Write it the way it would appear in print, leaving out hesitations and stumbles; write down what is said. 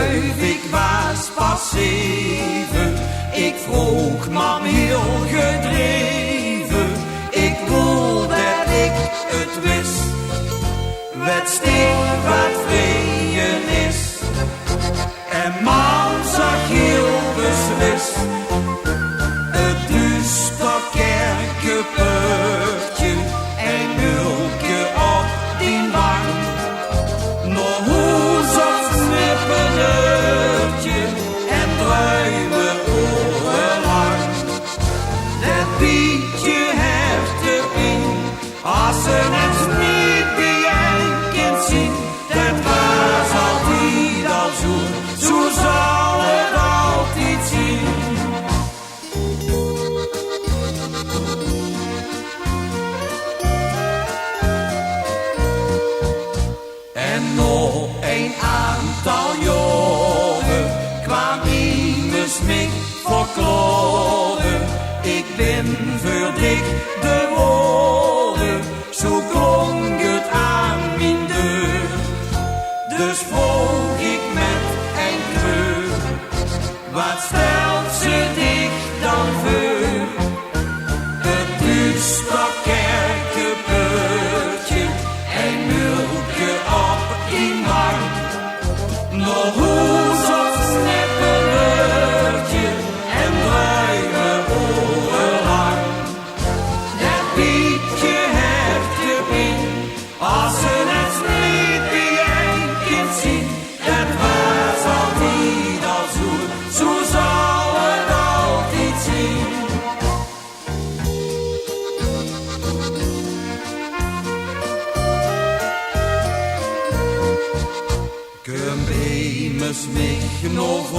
duif, ik was pas 7. Ik vroeg mam heel gedreven. Ik voelde dat ik het wist. Wat sticht wat vreemd is. En mam zag heel beslist. Het duister kerkenpeurtje en mulke op die bank. Nog hoe zacht snippeneurtje en druiven orenlang. Dat Pietje heftig in, als ze het niet beëindigd zien. Dat was altijd al zo, zo zal het altijd zien. En nog een aantal jaren kwam immers mij verklaren. Ik ben verdikt de woorden, zo klonk het aan mijn deur. Dus vroeg ik met een kleur, wat stelt ze dicht dan voor? Het duister kerkenpeurtje en mulke op die bank. Nog hoe zacht snippeneurtje en druiven orenlang. Dat Pietje heftig in, als ze het niet beëindigd zien. Dat was altijd al zo, zo zal het altijd zien. Kun je mich nog